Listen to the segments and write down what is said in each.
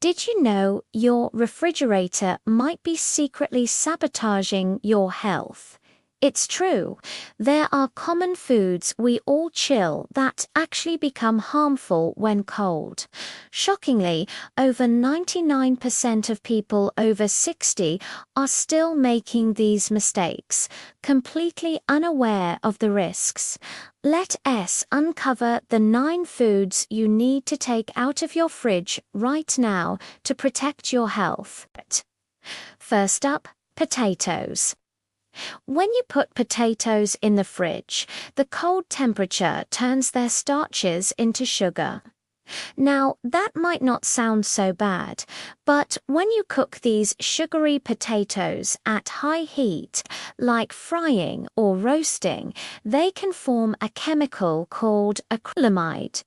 Did you know your refrigerator might be secretly sabotaging your health? It's true. There are common foods we all chill that actually become harmful when cold. Shockingly, over 99% of people over 60 are still making these mistakes, completely unaware of the risks. Let us uncover the 9 foods you need to take out of your fridge right now to protect your health. First up, potatoes. When you put potatoes in the fridge, the cold temperature turns their starches into sugar. Now, that might not sound so bad, but when you cook these sugary potatoes at high heat, like frying or roasting, they can form a chemical called acrylamide.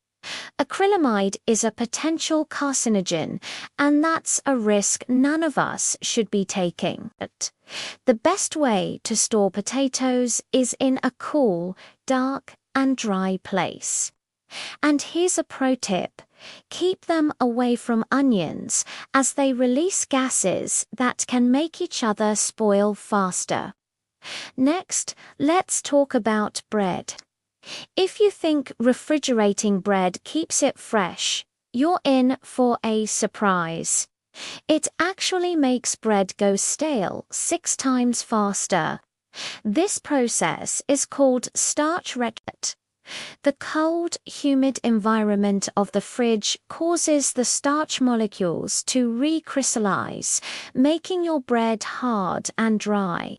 Acrylamide is a potential carcinogen, and that's a risk none of us should be taking. The best way to store potatoes is in a cool, dark, and dry place. And here's a pro tip. Keep them away from onions, as they release gases that can make each other spoil faster. Next, let's talk about bread. If you think refrigerating bread keeps it fresh, you're in for a surprise. It actually makes bread go stale 6 times faster. This process is called starch retret. The cold, humid environment of the fridge causes the starch molecules to recrystallize, making your bread hard and dry.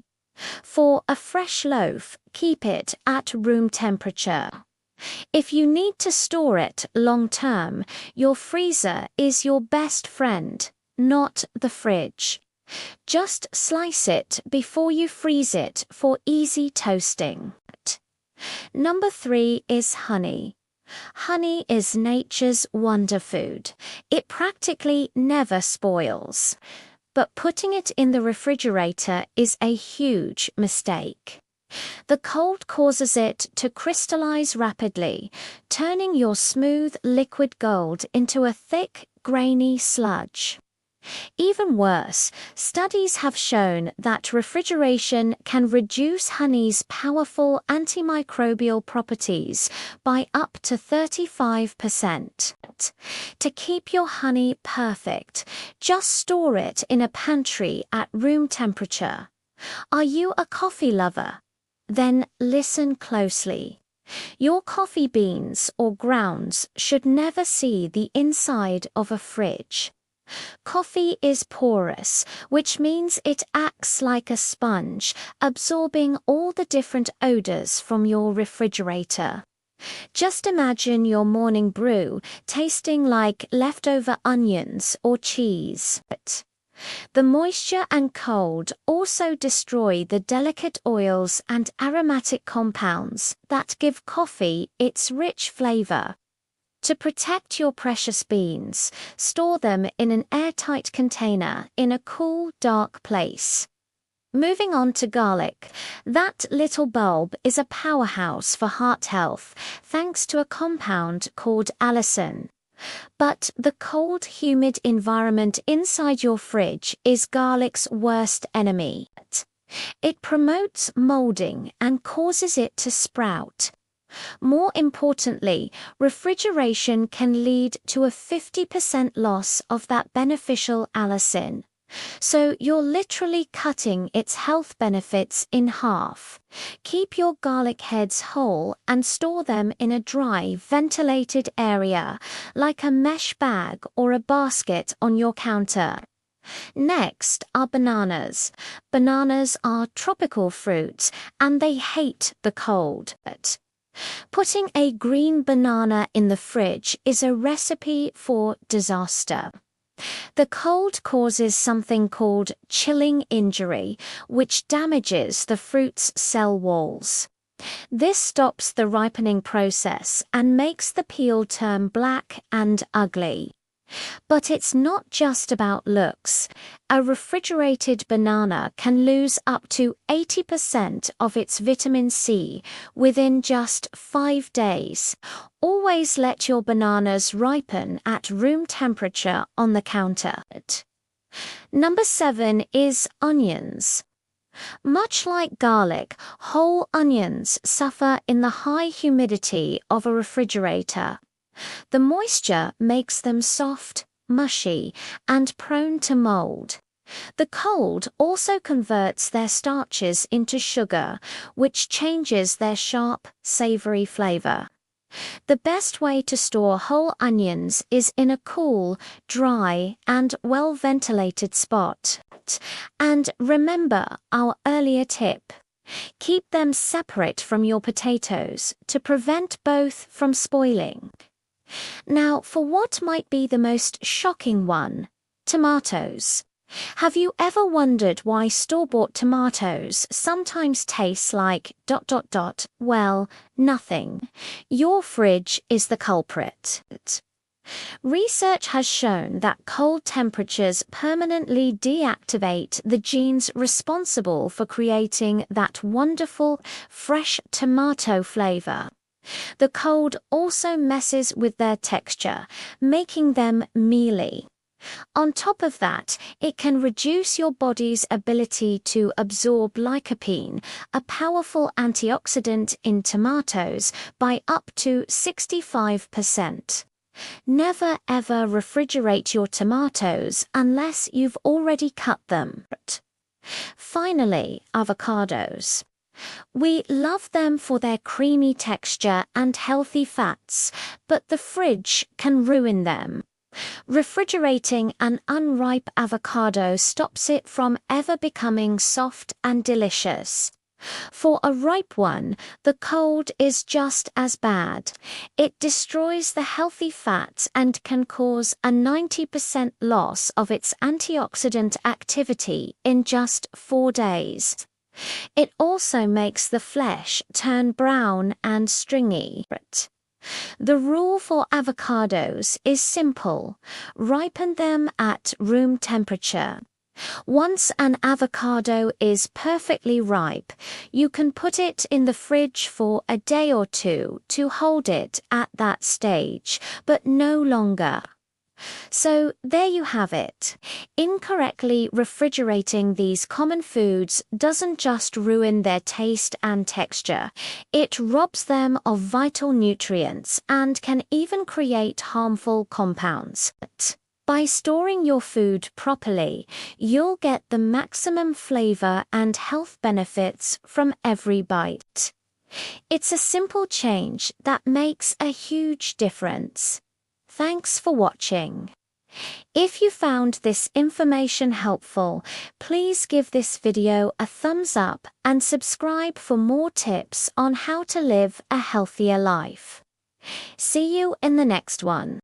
For a fresh loaf, keep it at room temperature. If you need to store it long term, your freezer is your best friend, not the fridge. Just slice it before you freeze it for easy toasting. Number 3 is honey. Honey is nature's wonder food. It practically never spoils. But putting it in the refrigerator is a huge mistake. The cold causes it to crystallize rapidly, turning your smooth liquid gold into a thick, grainy sludge. Even worse, studies have shown that refrigeration can reduce honey's powerful antimicrobial properties by up to 35%. To keep your honey perfect, just store it in a pantry at room temperature. Are you a coffee lover? Then listen closely. Your coffee beans or grounds should never see the inside of a fridge. Coffee is porous, which means it acts like a sponge, absorbing all the different odors from your refrigerator. Just imagine your morning brew tasting like leftover onions or cheese. The moisture and cold also destroy the delicate oils and aromatic compounds that give coffee its rich flavor. To protect your precious beans, store them in an airtight container in a cool, dark place. Moving on to garlic, that little bulb is a powerhouse for heart health thanks to a compound called allicin. But the cold, humid environment inside your fridge is garlic's worst enemy. It promotes molding and causes it to sprout. More importantly, refrigeration can lead to a 50% loss of that beneficial allicin. So you're literally cutting its health benefits in half. Keep your garlic heads whole and store them in a dry, ventilated area, like a mesh bag or a basket on your counter. Next are bananas. Bananas are tropical fruits and they hate the cold. Putting a green banana in the fridge is a recipe for disaster. The cold causes something called chilling injury, which damages the fruit's cell walls. This stops the ripening process and makes the peel turn black and ugly. But it's not just about looks. A refrigerated banana can lose up to 80% of its vitamin C within just 5 days. Always let your bananas ripen at room temperature on the counter. Number 7 is onions. Much like garlic, whole onions suffer in the high humidity of a refrigerator. The moisture makes them soft, mushy, and prone to mold. The cold also converts their starches into sugar, which changes their sharp, savory flavor. The best way to store whole onions is in a cool, dry, and well-ventilated spot. And remember our earlier tip. Keep them separate from your potatoes to prevent both from spoiling. Now, for what might be the most shocking one, tomatoes. Have you ever wondered why store-bought tomatoes sometimes taste like ... Well, nothing. Your fridge is the culprit. Research has shown that cold temperatures permanently deactivate the genes responsible for creating that wonderful, fresh tomato flavor. The cold also messes with their texture, making them mealy. On top of that, it can reduce your body's ability to absorb lycopene, a powerful antioxidant in tomatoes, by up to 65%. Never ever refrigerate your tomatoes unless you've already cut them. Finally, avocados. We love them for their creamy texture and healthy fats, but the fridge can ruin them. Refrigerating an unripe avocado stops it from ever becoming soft and delicious. For a ripe one, the cold is just as bad. It destroys the healthy fats and can cause a 90% loss of its antioxidant activity in just 4 days. It also makes the flesh turn brown and stringy. The rule for avocados is simple. Ripen them at room temperature. Once an avocado is perfectly ripe, you can put it in the fridge for a day or two to hold it at that stage, but no longer. So there you have it. Incorrectly refrigerating these common foods doesn't just ruin their taste and texture, it robs them of vital nutrients and can even create harmful compounds. By storing your food properly, you'll get the maximum flavor and health benefits from every bite. It's a simple change that makes a huge difference. Thanks for watching. If you found this information helpful, please give this video a thumbs up and subscribe for more tips on how to live a healthier life. See you in the next one.